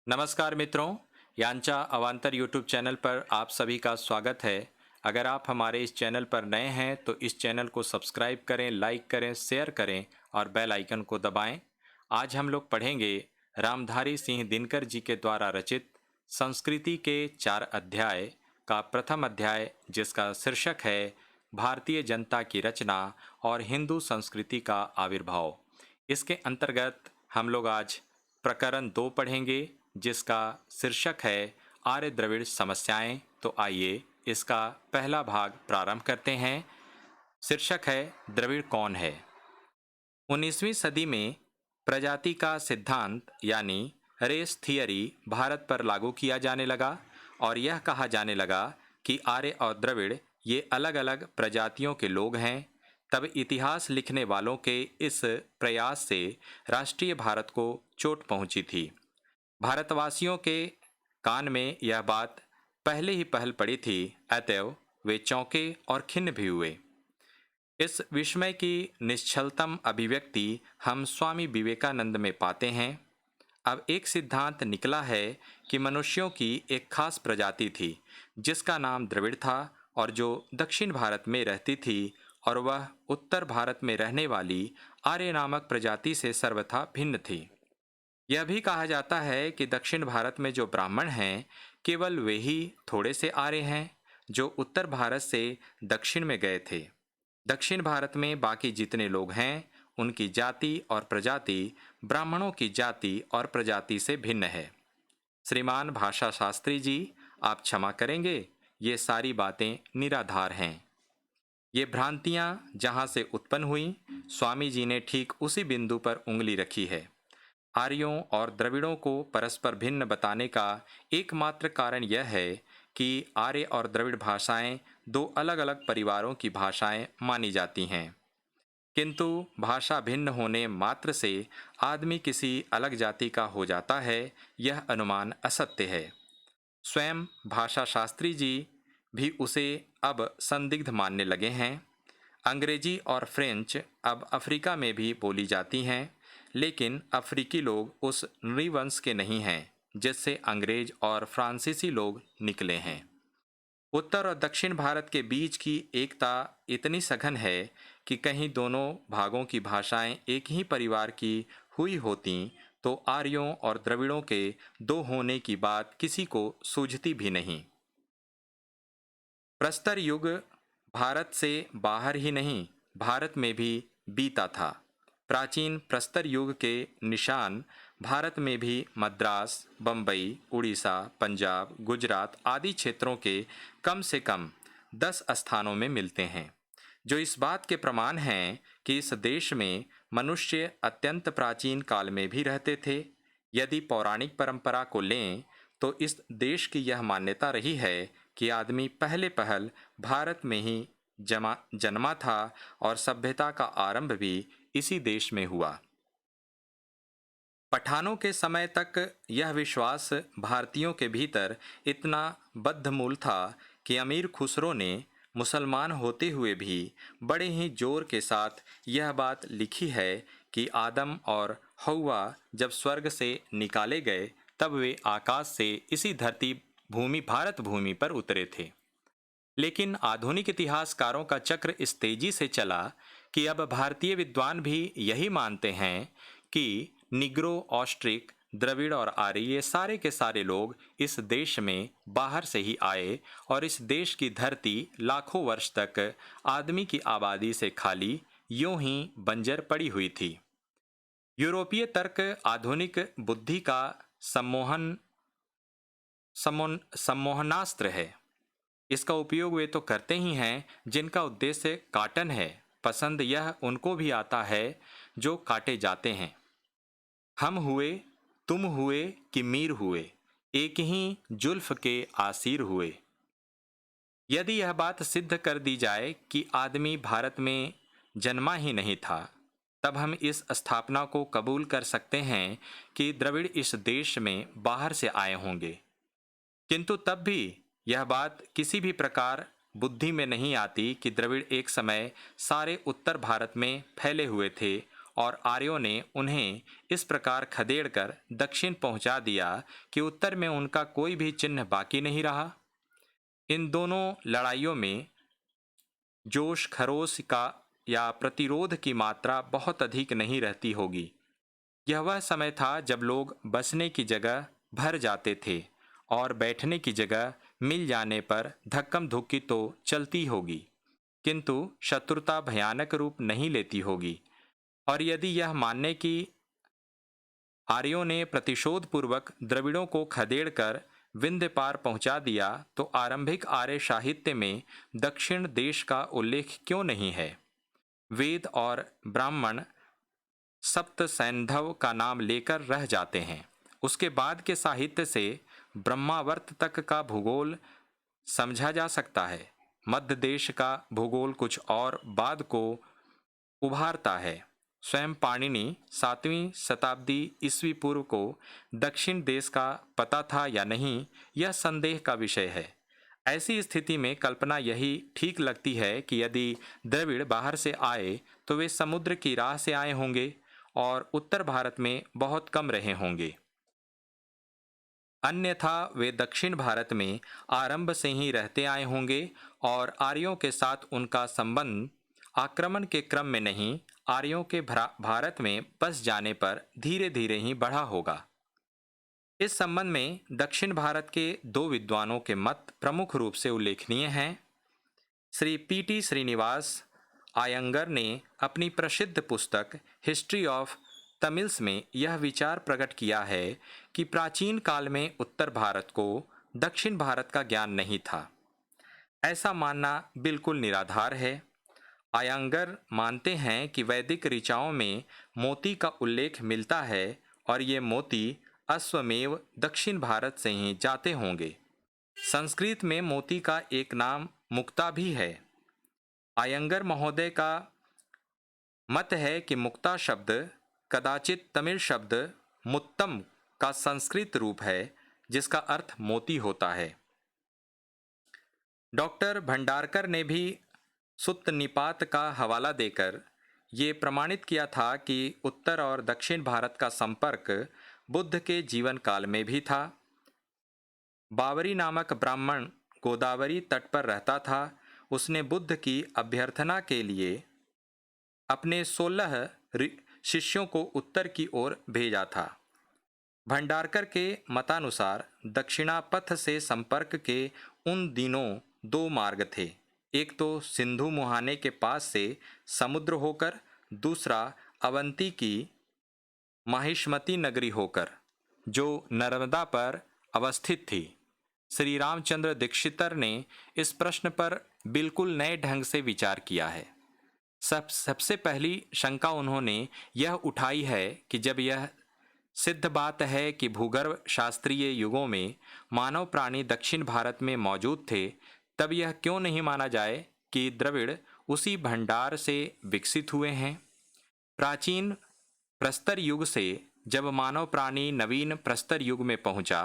नमस्कार मित्रों, यांचा अवांतर यूट्यूब चैनल पर आप सभी का स्वागत है। अगर आप हमारे इस चैनल पर नए हैं तो इस चैनल को सब्सक्राइब करें, लाइक करें, शेयर करें और बेल आइकन को दबाएं। आज हम लोग पढ़ेंगे रामधारी सिंह दिनकर जी के द्वारा रचित संस्कृति के 4 अध्याय का प्रथम अध्याय, जिसका शीर्षक है भारतीय जनता की रचना और हिंदू संस्कृति का आविर्भाव। इसके अंतर्गत हम लोग आज प्रकरण 2 पढ़ेंगे, जिसका शीर्षक है आर्य द्रविड़ समस्याएं। तो आइए इसका पहला भाग प्रारंभ करते हैं। शीर्षक है द्रविड़ कौन है। 19वीं सदी में प्रजाति का सिद्धांत यानी रेस थियरी भारत पर लागू किया जाने लगा और यह कहा जाने लगा कि आर्य और द्रविड़ ये अलग अलग प्रजातियों के लोग हैं। तब इतिहास लिखने वालों के इस प्रयास से राष्ट्रीय भारत को चोट पहुंची थी। भारतवासियों के कान में यह बात पहले ही पहल पड़ी थी, अतएव वे चौंके और खिन्न भी हुए। इस विस्मय की निश्चलतम अभिव्यक्ति हम स्वामी विवेकानंद में पाते हैं। अब एक सिद्धांत निकला है कि मनुष्यों की एक खास प्रजाति थी जिसका नाम द्रविड़ था और जो दक्षिण भारत में रहती थी, और वह उत्तर भारत में रहने वाली आर्य नामक प्रजाति से सर्वथा भिन्न थी। यह भी कहा जाता है कि दक्षिण भारत में जो ब्राह्मण हैं, केवल वे ही थोड़े से आर्य हैं जो उत्तर भारत से दक्षिण में गए थे। दक्षिण भारत में बाकी जितने लोग हैं, उनकी जाति और प्रजाति ब्राह्मणों की जाति और प्रजाति से भिन्न है। श्रीमान भाषा शास्त्री जी, आप क्षमा करेंगे, ये सारी बातें निराधार हैं। ये भ्रांतियां जहां से उत्पन्न हुई, स्वामी जी ने ठीक उसी बिंदु पर उंगली रखी है। आर्यों और द्रविड़ों को परस्पर भिन्न बताने का एकमात्र कारण यह है कि आर्य और द्रविड़ भाषाएं दो अलग अलग परिवारों की भाषाएं मानी जाती हैं, किंतु भाषा भिन्न होने मात्र से आदमी किसी अलग जाति का हो जाता है, यह अनुमान असत्य है। स्वयं भाषा शास्त्री जी भी उसे अब संदिग्ध मानने लगे हैं। अंग्रेजी और फ्रेंच अब अफ्रीका में भी बोली जाती हैं, लेकिन अफ्रीकी लोग उस नृवंश के नहीं हैं जिससे अंग्रेज और फ्रांसीसी लोग निकले हैं। उत्तर और दक्षिण भारत के बीच की एकता इतनी सघन है कि कहीं दोनों भागों की भाषाएं एक ही परिवार की हुई होती तो आर्यों और द्रविड़ों के दो होने की बात किसी को सूझती भी नहीं। प्रस्तर युग भारत से बाहर ही नहीं, भारत में भी बीता था। प्राचीन प्रस्तर युग के निशान भारत में भी मद्रास, बम्बई, उड़ीसा, पंजाब, गुजरात आदि क्षेत्रों के कम से कम 10 स्थानों में मिलते हैं, जो इस बात के प्रमाण हैं कि इस देश में मनुष्य अत्यंत प्राचीन काल में भी रहते थे। यदि पौराणिक परंपरा को लें तो इस देश की यह मान्यता रही है कि आदमी पहले पहल भारत में ही जन्मा था और सभ्यता का आरंभ भी इसी देश में हुआ। पठानों के समय तक यह विश्वास भारतीयों के भीतर इतना बद्धमूल था कि अमीर खुसरो ने मुसलमान होते हुए भी बड़े ही जोर के साथ यह बात लिखी है कि आदम और हव्वा जब स्वर्ग से निकाले गए तब वे आकाश से इसी धरती भूमि भारत भूमि पर उतरे थे। लेकिन आधुनिक इतिहासकारों का चक्र इस तेजी से चला कि अब भारतीय विद्वान भी यही मानते हैं कि निग्रो, ऑस्ट्रिक, द्रविड़ और आर्य ये सारे के सारे लोग इस देश में बाहर से ही आए और इस देश की धरती लाखों वर्ष तक आदमी की आबादी से खाली यूं ही बंजर पड़ी हुई थी। यूरोपीय तर्क आधुनिक बुद्धि का सम्मोहनास्त्र है। इसका उपयोग वे तो करते ही हैं जिनका उद्देश्य काटन है। पसंद यह उनको भी आता है जो काटे जाते हैं। हम हुए, तुम हुए कि मीर हुए, एक ही जुल्फ के आसीर हुए। यदि यह बात सिद्ध कर दी जाए कि आदमी भारत में जन्मा ही नहीं था, तब हम इस स्थापना को कबूल कर सकते हैं कि द्रविड़ इस देश में बाहर से आए होंगे। किंतु तब भी यह बात किसी भी प्रकार बुद्धि में नहीं आती कि द्रविड़ एक समय सारे उत्तर भारत में फैले हुए थे और आर्यों ने उन्हें इस प्रकार खदेड़कर दक्षिण पहुंचा दिया कि उत्तर में उनका कोई भी चिन्ह बाकी नहीं रहा। इन दोनों लड़ाइयों में जोश खरोश का या प्रतिरोध की मात्रा बहुत अधिक नहीं रहती होगी। यह वह समय था जब लोग बसने की जगह भर जाते थे और बैठने की जगह मिल जाने पर धक्कम धुक्की तो चलती होगी, किंतु शत्रुता भयानक रूप नहीं लेती होगी। और यदि यह मानने की आर्यों ने प्रतिशोध पूर्वक द्रविड़ों को खदेड़कर विंध्य पार पहुंचा दिया, तो आरंभिक आर्य साहित्य में दक्षिण देश का उल्लेख क्यों नहीं है? वेद और ब्राह्मण सप्त सैंधव का नाम लेकर रह जाते हैं। उसके बाद के साहित्य से ब्रह्मावर्त तक का भूगोल समझा जा सकता है। मध्य देश का भूगोल कुछ और बाद को उभारता है। स्वयं पाणिनि 7वीं शताब्दी ईस्वी पूर्व को दक्षिण देश का पता था या नहीं, यह संदेह का विषय है। ऐसी स्थिति में कल्पना यही ठीक लगती है कि यदि द्रविड़ बाहर से आए तो वे समुद्र की राह से आए होंगे और उत्तर भारत में बहुत कम रहे होंगे। अन्यथा वे दक्षिण भारत में आरंभ से ही रहते आए होंगे और आर्यों के साथ उनका संबंध आक्रमण के क्रम में नहीं, आर्यों के भारत में बस जाने पर धीरे धीरे ही बढ़ा होगा। इस संबंध में दक्षिण भारत के दो विद्वानों के मत प्रमुख रूप से उल्लेखनीय हैं। श्री पी.टी. श्रीनिवास आयंगर ने अपनी प्रसिद्ध पुस्तक हिस्ट्री ऑफ तमिल्स में यह विचार प्रकट किया है कि प्राचीन काल में उत्तर भारत को दक्षिण भारत का ज्ञान नहीं था। ऐसा मानना बिल्कुल निराधार है। आयंगर मानते हैं कि वैदिक ऋचाओं में मोती का उल्लेख मिलता है और ये मोती अश्वमेव दक्षिण भारत से ही जाते होंगे। संस्कृत में मोती का एक नाम मुक्ता भी है। आयंगर महोदय का मत है कि मुक्ता शब्द कदाचित तमिल शब्द मुत्तम का संस्कृत रूप है, जिसका अर्थ मोती होता है। डॉक्टर भंडारकर ने भी सुत्त निपात का हवाला देकर ये प्रमाणित किया था कि उत्तर और दक्षिण भारत का संपर्क बुद्ध के जीवन काल में भी था। बावरी नामक ब्राह्मण गोदावरी तट पर रहता था। उसने बुद्ध की अभ्यर्थना के लिए अपने 16 शिष्यों को उत्तर की ओर भेजा था। भंडारकर के मतानुसार दक्षिणापथ से संपर्क के उन दिनों दो मार्ग थे। एक तो सिंधु मुहाने के पास से समुद्र होकर, दूसरा अवंती की माहिष्मती नगरी होकर, जो नर्मदा पर अवस्थित थी। श्री रामचंद्र दीक्षितर ने इस प्रश्न पर बिल्कुल नए ढंग से विचार किया है। सबसे पहली शंका उन्होंने यह उठाई है कि जब यह सिद्ध बात है कि भूगर्भ शास्त्रीय युगों में मानव प्राणी दक्षिण भारत में मौजूद थे, तब यह क्यों नहीं माना जाए कि द्रविड़ उसी भंडार से विकसित हुए हैं। प्राचीन प्रस्तर युग से जब मानव प्राणी नवीन प्रस्तर युग में पहुंचा,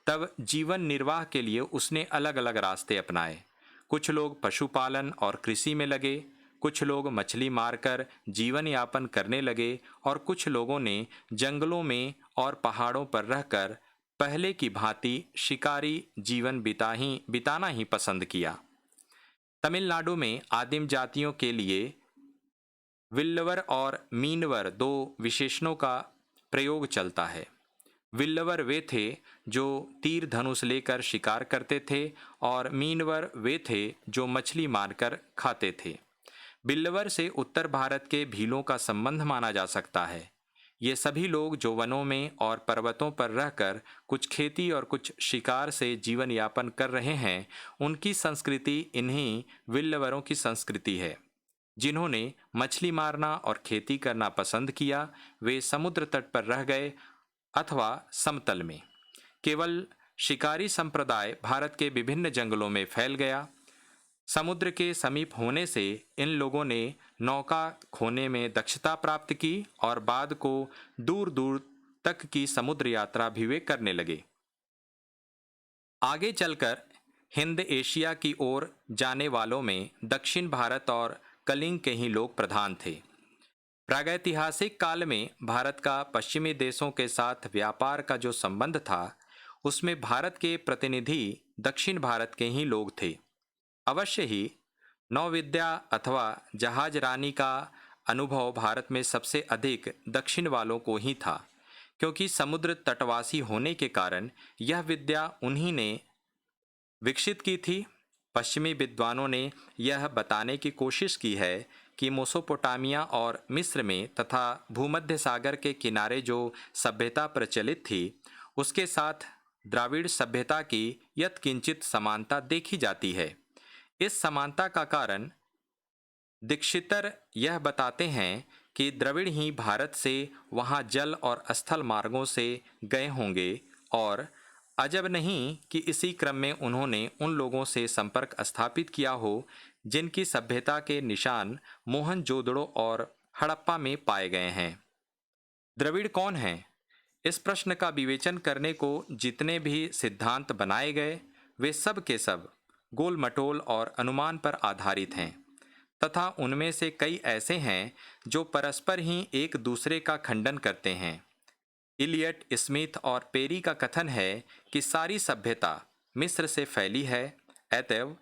तब जीवन निर्वाह के लिए उसने अलग अलग रास्ते अपनाए। कुछ लोग पशुपालन और कृषि में लगे, कुछ लोग मछली मारकर जीवन यापन करने लगे और कुछ लोगों ने जंगलों में और पहाड़ों पर रहकर पहले की भांति शिकारी जीवन बिताना ही पसंद किया। तमिलनाडु में आदिम जातियों के लिए विल्लवर और मीनवर दो विशेषणों का प्रयोग चलता है। विल्लवर वे थे जो तीर धनुष लेकर शिकार करते थे और मीनवर वे थे जो मछली मारकर खाते थे। बिल्लवर से उत्तर भारत के भीलों का संबंध माना जा सकता है। ये सभी लोग जो वनों में और पर्वतों पर रहकर कुछ खेती और कुछ शिकार से जीवन यापन कर रहे हैं, उनकी संस्कृति इन्हीं विल्लवरों की संस्कृति है। जिन्होंने मछली मारना और खेती करना पसंद किया, वे समुद्र तट पर रह गए अथवा समतल में। केवल शिकारी संप्रदाय भारत के विभिन्न जंगलों में फैल गया। समुद्र के समीप होने से इन लोगों ने नौका खोने में दक्षता प्राप्त की और बाद को दूर दूर तक की समुद्र यात्रा भी वे करने लगे। आगे चलकर हिंद एशिया की ओर जाने वालों में दक्षिण भारत और कलिंग के ही लोग प्रधान थे। प्रागैतिहासिक काल में भारत का पश्चिमी देशों के साथ व्यापार का जो संबंध था, उसमें भारत के प्रतिनिधि दक्षिण भारत के ही लोग थे। अवश्य ही नौविद्या अथवा जहाज रानी का अनुभव भारत में सबसे अधिक दक्षिण वालों को ही था, क्योंकि समुद्र तटवासी होने के कारण यह विद्या उन्हीं ने विकसित की थी। पश्चिमी विद्वानों ने यह बताने की कोशिश की है कि मेसोपोटामिया और मिस्र में तथा भूमध्य सागर के किनारे जो सभ्यता प्रचलित थी, उसके साथ द्राविड़ सभ्यता की यत्किंचित समानता देखी जाती है। इस समानता का कारण दीक्षितर यह बताते हैं कि द्रविड़ ही भारत से वहाँ जल और स्थल मार्गों से गए होंगे, और अजब नहीं कि इसी क्रम में उन्होंने उन लोगों से संपर्क स्थापित किया हो जिनकी सभ्यता के निशान मोहनजोदड़ो और हड़प्पा में पाए गए हैं। द्रविड़ कौन हैं? इस प्रश्न का विवेचन करने को जितने भी सिद्धांत बनाए गए, वे सब के सब गोल मटोल और अनुमान पर आधारित हैं, तथा उनमें से कई ऐसे हैं जो परस्पर ही एक दूसरे का खंडन करते हैं। इलियट, स्मिथ और पेरी का कथन है कि सारी सभ्यता मिस्र से फैली है, अतएव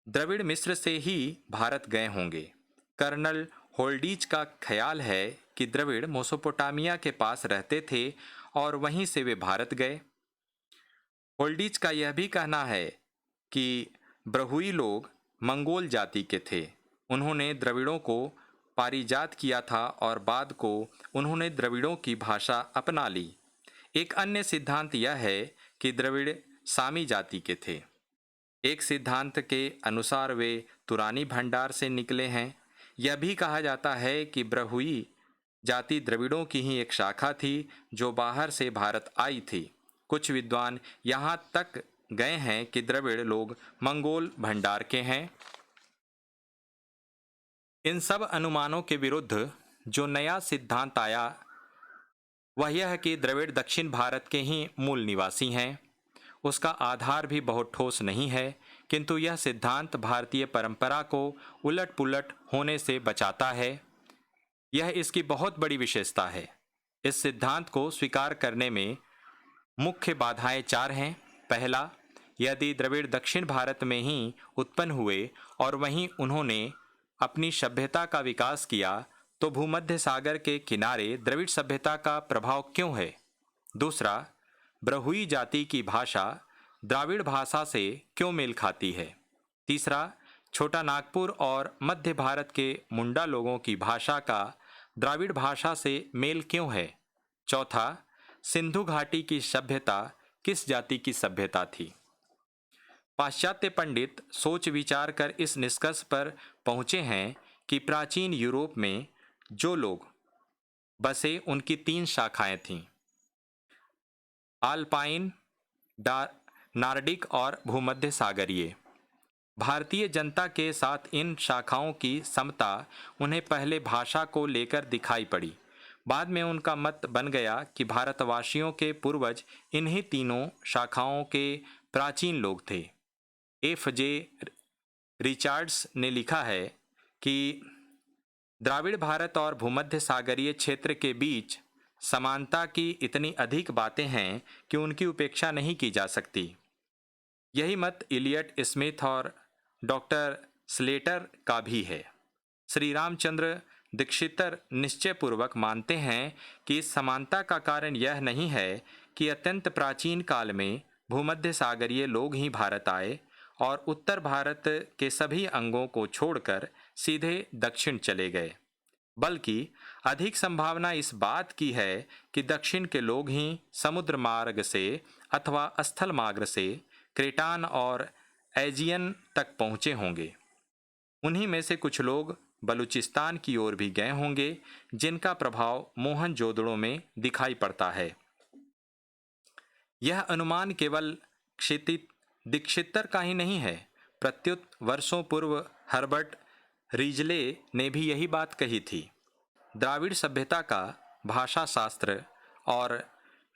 द्रविड़ मिस्र से ही भारत गए होंगे। कर्नल होल्डीज का ख्याल है कि द्रविड़ मेसोपोटामिया के पास रहते थे और वहीं से वे भारत गए। होल्डीज का यह भी कहना है कि ब्रहुई लोग मंगोल जाति के थे। उन्होंने द्रविड़ों को पारिजात किया था और बाद को उन्होंने द्रविड़ों की भाषा अपना ली। एक अन्य सिद्धांत यह है कि द्रविड़ सामी जाति के थे। एक सिद्धांत के अनुसार वे तुरानी भंडार से निकले हैं। यह भी कहा जाता है कि ब्रहुई जाति द्रविड़ों की ही एक शाखा थी जो बाहर से भारत आई थी। कुछ विद्वान यहाँ तक गए हैं कि द्रविड़ लोग मंगोल भंडार के हैं। इन सब अनुमानों के विरुद्ध जो नया सिद्धांत आया वह यह है कि द्रविड़ दक्षिण भारत के ही मूल निवासी हैं। उसका आधार भी बहुत ठोस नहीं है, किंतु यह सिद्धांत भारतीय परंपरा को उलट पुलट होने से बचाता है। यह इसकी बहुत बड़ी विशेषता है। इस सिद्धांत को स्वीकार करने में मुख्य बाधाएं चार हैं। पहला, यदि द्रविड़ दक्षिण भारत में ही उत्पन्न हुए और वहीं उन्होंने अपनी सभ्यता का विकास किया, तो भूमध्य सागर के किनारे द्रविड़ सभ्यता का प्रभाव क्यों है? दूसरा, ब्रहुई जाति की भाषा द्राविड़ भाषा से क्यों मेल खाती है? तीसरा, छोटा नागपुर और मध्य भारत के मुंडा लोगों की भाषा का द्राविड़ भाषा से मेल क्यों है? चौथा, सिंधु घाटी की सभ्यता किस जाति की सभ्यता थी? पाश्चात्य पंडित सोच विचार कर इस निष्कर्ष पर पहुंचे हैं कि प्राचीन यूरोप में जो लोग बसे उनकी तीन शाखाएं थीं: आल्पाइन, नार्डिक और भूमध्य सागरीय। भारतीय जनता के साथ इन शाखाओं की समता उन्हें पहले भाषा को लेकर दिखाई पड़ी। बाद में उनका मत बन गया कि भारतवासियों के पूर्वज इन्हीं तीनों शाखाओं के प्राचीन लोग थे। F.J. रिचर्ड्स ने लिखा है कि द्राविड़ भारत और भूमध्य सागरीय क्षेत्र के बीच समानता की इतनी अधिक बातें हैं कि उनकी उपेक्षा नहीं की जा सकती। यही मत इलियट, स्मिथ और डॉक्टर स्लेटर का भी है। श्री रामचंद्र दीक्षितर निश्चयपूर्वक मानते हैं कि इस समानता का कारण यह नहीं है कि अत्यंत प्राचीन काल में भूमध्य सागरीय लोग ही भारत आए और उत्तर भारत के सभी अंगों को छोड़कर सीधे दक्षिण चले गए, बल्कि अधिक संभावना इस बात की है कि दक्षिण के लोग ही समुद्र मार्ग से अथवा स्थल मार्ग से क्रेटान और एजियन तक पहुँचे होंगे। उन्हीं में से कुछ लोग बलूचिस्तान की ओर भी गए होंगे, जिनका प्रभाव मोहनजोदड़ो में दिखाई पड़ता है। यह अनुमान केवल क्षितिज दीक्षितर का ही नहीं है, प्रत्युत वर्षों पूर्व हर्बर्ट रीजले ने भी यही बात कही थी। द्राविड़ सभ्यता का भाषा शास्त्र और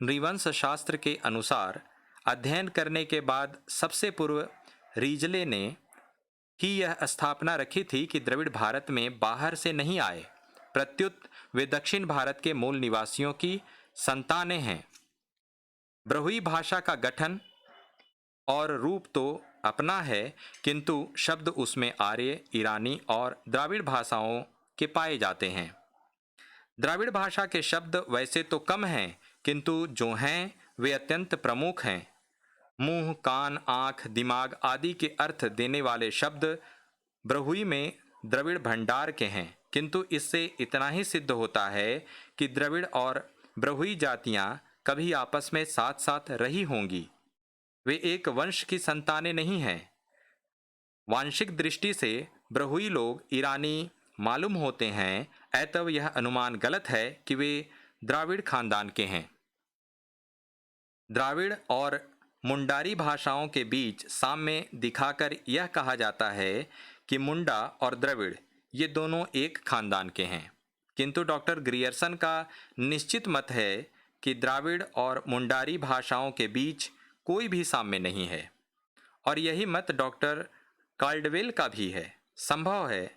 नृवंश शास्त्र के अनुसार अध्ययन करने के बाद सबसे पूर्व रीजले ने ही यह स्थापना रखी थी कि द्रविड़ भारत में बाहर से नहीं आए, प्रत्युत वे दक्षिण भारत के मूल निवासियों की संतानें हैं। ब्रहुई भाषा का गठन और रूप तो अपना है, किंतु शब्द उसमें आर्य, ईरानी और द्राविड़ भाषाओं के पाए जाते हैं। द्राविड़ भाषा के शब्द वैसे तो कम हैं, किंतु जो हैं वे अत्यंत प्रमुख हैं। मुंह, कान, आँख, दिमाग आदि के अर्थ देने वाले शब्द ब्रहुई में द्रविड़ भंडार के हैं, किंतु इससे इतना ही सिद्ध होता है कि द्रविड़ और ब्रहुई जातियां कभी आपस में साथ साथ रही होंगी। वे एक वंश की संतानें नहीं हैं। वांशिक दृष्टि से ब्रहुई लोग ईरानी मालूम होते हैं, अतएव यह अनुमान गलत है कि वे द्राविड़ खानदान के हैं। द्राविड़ और मुंडारी भाषाओं के बीच साम्य दिखाकर यह कहा जाता है कि मुंडा और द्रविड़ ये दोनों एक खानदान के हैं, किंतु डॉक्टर ग्रियर्सन का निश्चित मत है कि द्राविड़ और मुंडारी भाषाओं के बीच कोई भी साम्य नहीं है, और यही मत डॉक्टर काल्डवेल का भी है। संभव है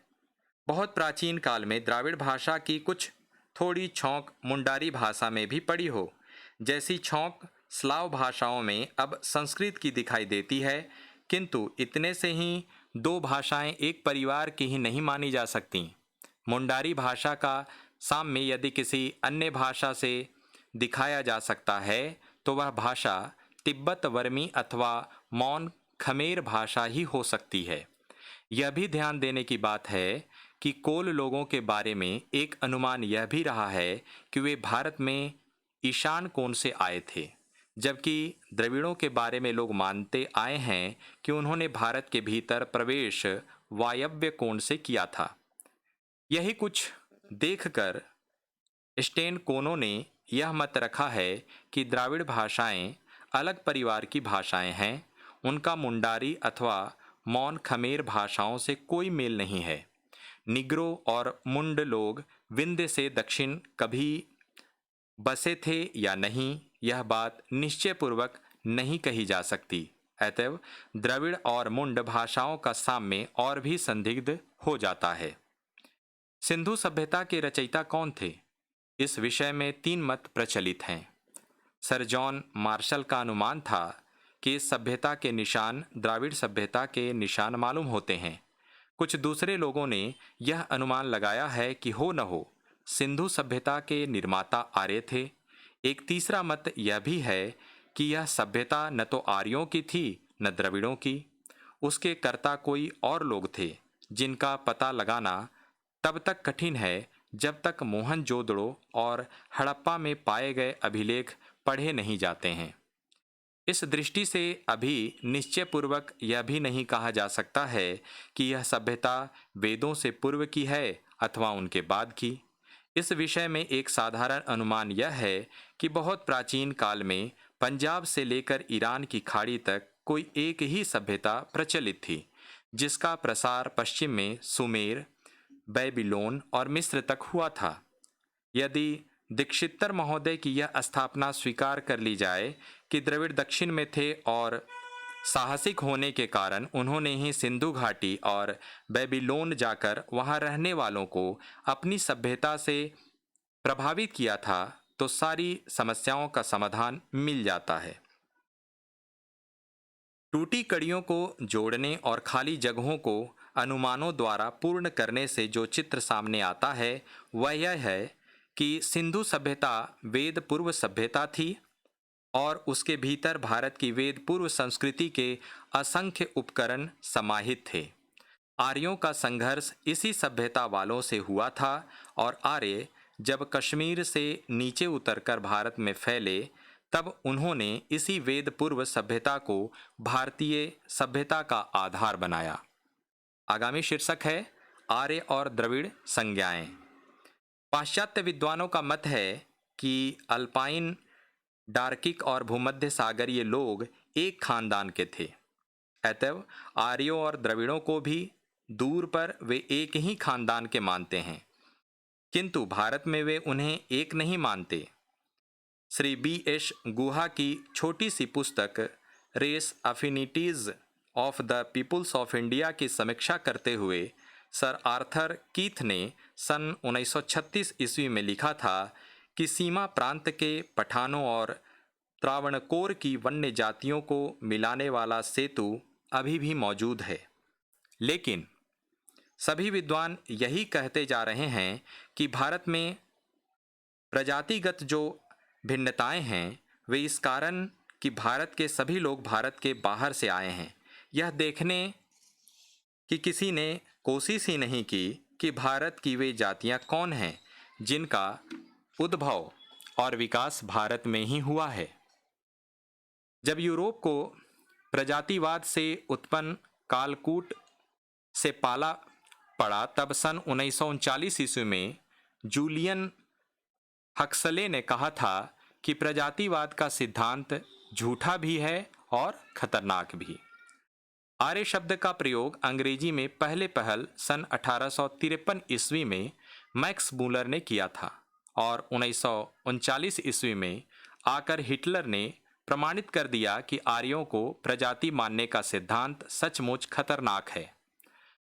बहुत प्राचीन काल में द्राविड़ भाषा की कुछ थोड़ी छौंक मुंडारी भाषा में भी पड़ी हो, जैसी छौंक स्लाव भाषाओं में अब संस्कृत की दिखाई देती है, किंतु इतने से ही दो भाषाएं एक परिवार की ही नहीं मानी जा सकती। मुंडारी भाषा का साम्य यदि किसी अन्य भाषा से दिखाया जा सकता है तो वह भाषा तिब्बत वर्मी अथवा मौन खमेर भाषा ही हो सकती है। यह भी ध्यान देने की बात है कि कोल लोगों के बारे में एक अनुमान यह भी रहा है कि वे भारत में ईशान कोण से आए थे, जबकि द्रविड़ों के बारे में लोग मानते आए हैं कि उन्होंने भारत के भीतर प्रवेश वायव्य कोण से किया था। यही कुछ देखकर स्टेन कोनो ने यह मत रखा है कि द्राविड़ भाषाएं अलग परिवार की भाषाएं हैं, उनका मुंडारी अथवा मौन खमेर भाषाओं से कोई मेल नहीं है। निग्रो और मुंड लोग विंध्य से दक्षिण कभी बसे थे या नहीं, यह बात निश्चयपूर्वक नहीं कही जा सकती। अतएव द्रविड़ और मुंड भाषाओं का साम्य और भी संदिग्ध हो जाता है। सिंधु सभ्यता के रचयिता कौन थे? इस विषय में तीन मत प्रचलित हैं। सर जॉन मार्शल का अनुमान था कि इस सभ्यता के निशान द्राविड़ सभ्यता के निशान मालूम होते हैं। कुछ दूसरे लोगों ने यह अनुमान लगाया है कि हो न हो सिंधु सभ्यता के निर्माता आर्य थे। एक तीसरा मत यह भी है कि यह सभ्यता न तो आर्यों की थी न द्रविड़ों की, उसके कर्ता कोई और लोग थे जिनका पता लगाना तब तक कठिन है जब तक मोहनजोदड़ो और हड़प्पा में पाए गए अभिलेख पढ़े नहीं जाते हैं। इस दृष्टि से अभी निश्चयपूर्वक यह भी नहीं कहा जा सकता है कि यह सभ्यता वेदों से पूर्व की है अथवा उनके बाद की। इस विषय में एक साधारण अनुमान यह है कि बहुत प्राचीन काल में पंजाब से लेकर ईरान की खाड़ी तक कोई एक ही सभ्यता प्रचलित थी, जिसका प्रसार पश्चिम में सुमेर, बेबीलोन और मिस्र तक हुआ था। यदि दीक्षितर महोदय की यह स्थापना स्वीकार कर ली जाए कि द्रविड़ दक्षिण में थे और साहसिक होने के कारण उन्होंने ही सिंधु घाटी और बेबीलोन जाकर वहां रहने वालों को अपनी सभ्यता से प्रभावित किया था, तो सारी समस्याओं का समाधान मिल जाता है। टूटी कड़ियों को जोड़ने और खाली जगहों को अनुमानों द्वारा पूर्ण करने से जो चित्र सामने आता है वह यह है कि सिंधु सभ्यता वेद पूर्व सभ्यता थी और उसके भीतर भारत की वेद पूर्व संस्कृति के असंख्य उपकरण समाहित थे। आर्यों का संघर्ष इसी सभ्यता वालों से हुआ था और आर्य जब कश्मीर से नीचे उतरकर भारत में फैले तब उन्होंने इसी वेद पूर्व सभ्यता को भारतीय सभ्यता का आधार बनाया। आगामी शीर्षक है आर्य और द्रविड़ संज्ञाएं। पाश्चात्य विद्वानों का मत है कि अल्पाइन, डार्किक और भूमध्य सागरीय लोग एक खानदान के थे, अतएव आर्यों और द्रविड़ों को भी दूर पर वे एक ही खानदान के मानते हैं, किंतु भारत में वे उन्हें एक नहीं मानते। श्री B.S. गुहा की छोटी सी पुस्तक race affinities of the peoples of India की समीक्षा करते हुए सर आर्थर कीथ ने सन 1936 ईस्वी में लिखा था कि सीमा प्रांत के पठानों और त्रावणकोर की वन्य जातियों को मिलाने वाला सेतु अभी भी मौजूद है। लेकिन सभी विद्वान यही कहते जा रहे हैं कि भारत में प्रजातिगत जो भिन्नताएं हैं वे इस कारण कि भारत के सभी लोग भारत के बाहर से आए हैं। यह देखने कि किसी ने कोशिश ही नहीं की कि भारत की वे जातियां कौन हैं जिनका उद्भव और विकास भारत में ही हुआ है। जब यूरोप को प्रजातिवाद से उत्पन्न कालकूट से पाला पड़ा तब सन 1939 ईस्वी में जूलियन हक्सले ने कहा था कि प्रजातिवाद का सिद्धांत झूठा भी है और खतरनाक भी। आर्य शब्द का प्रयोग अंग्रेजी में पहले पहल सन 1853 ईस्वी में मैक्स मूलर ने किया था और 1939 ईस्वी में आकर हिटलर ने प्रमाणित कर दिया कि आर्यों को प्रजाति मानने का सिद्धांत सचमुच खतरनाक है।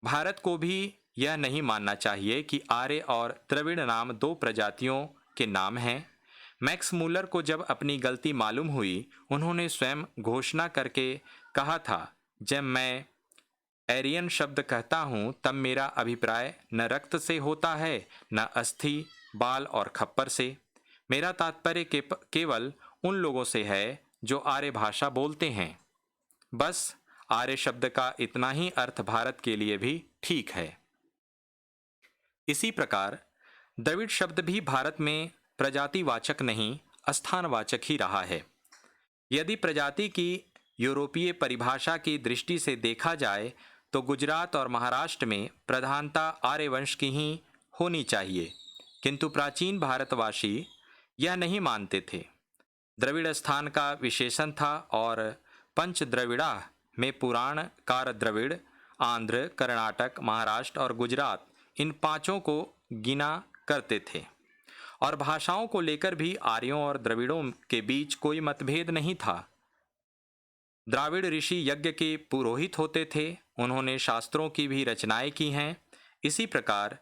भारत को भी यह नहीं मानना चाहिए कि आर्य और द्रविड़ नाम दो प्रजातियों के नाम हैं। मैक्स मूलर को जब अपनी गलती मालूम हुई उन्होंने स्वयं घोषणा करके कहा था, जब मैं एरियन शब्द कहता हूँ तब मेरा अभिप्राय न रक्त से होता है न अस्थि बाल और खप्पर से। मेरा तात्पर्य केवल उन लोगों से है जो आर्य भाषा बोलते हैं। बस आर्य शब्द का इतना ही अर्थ भारत के लिए भी ठीक है। इसी प्रकार द्रविड़ शब्द भी भारत में प्रजातिवाचक नहीं स्थानवाचक ही रहा है। यदि प्रजाति की यूरोपीय परिभाषा की दृष्टि से देखा जाए तो गुजरात और महाराष्ट्र में प्रधानता आर्यवंश की ही होनी चाहिए, किंतु प्राचीन भारतवासी यह नहीं मानते थे। द्रविड़ स्थान का विशेषण था और पंच द्रविड़ा में पुराण कार द्रविड़, आंध्र, कर्नाटक, महाराष्ट्र और गुजरात इन पांचों को गिना करते थे। और भाषाओं को लेकर भी आर्यों और द्रविड़ों के बीच कोई मतभेद नहीं था। द्राविड़ ऋषि यज्ञ के पुरोहित होते थे, उन्होंने शास्त्रों की भी रचनाएं की हैं। इसी प्रकार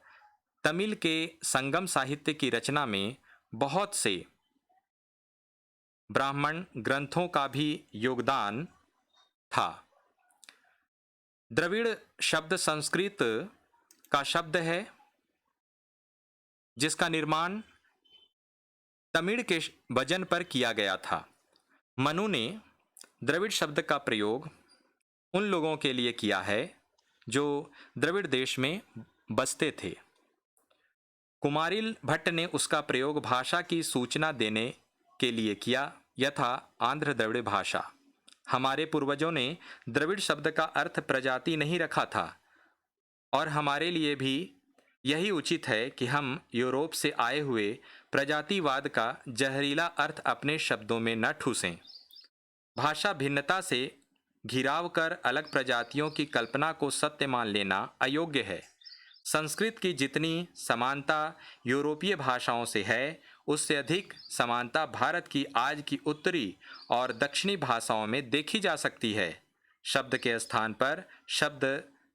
तमिल के संगम साहित्य की रचना में बहुत से ब्राह्मण ग्रंथों का भी योगदान था। द्रविड़ शब्द संस्कृत का शब्द है जिसका निर्माण तमिल के वजन पर किया गया था। मनु ने द्रविड़ शब्द का प्रयोग उन लोगों के लिए किया है जो द्रविड़ देश में बसते थे। कुमारिल भट्ट ने उसका प्रयोग भाषा की सूचना देने के लिए किया, यथा आंध्र द्रविड़ भाषा। हमारे पूर्वजों ने द्रविड़ शब्द का अर्थ प्रजाति नहीं रखा था और हमारे लिए भी यही उचित है कि हम यूरोप से आए हुए प्रजातिवाद का जहरीला अर्थ अपने शब्दों में न ठूसें। भाषा भिन्नता से घिराव कर अलग प्रजातियों की कल्पना को सत्य मान लेना अयोग्य है। संस्कृत की जितनी समानता यूरोपीय भाषाओं से है उससे अधिक समानता भारत की आज की उत्तरी और दक्षिणी भाषाओं में देखी जा सकती है। शब्द के स्थान पर शब्द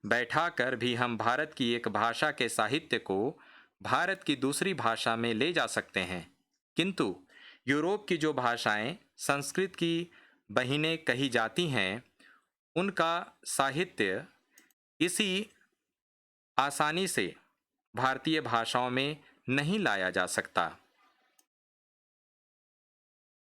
बैठाकर भी हम भारत की एक भाषा के साहित्य को भारत की दूसरी भाषा में ले जा सकते हैं, किंतु यूरोप की जो भाषाएं संस्कृत की बहिनें कही जाती हैं उनका साहित्य इसी आसानी से भारतीय भाषाओं में नहीं लाया जा सकता।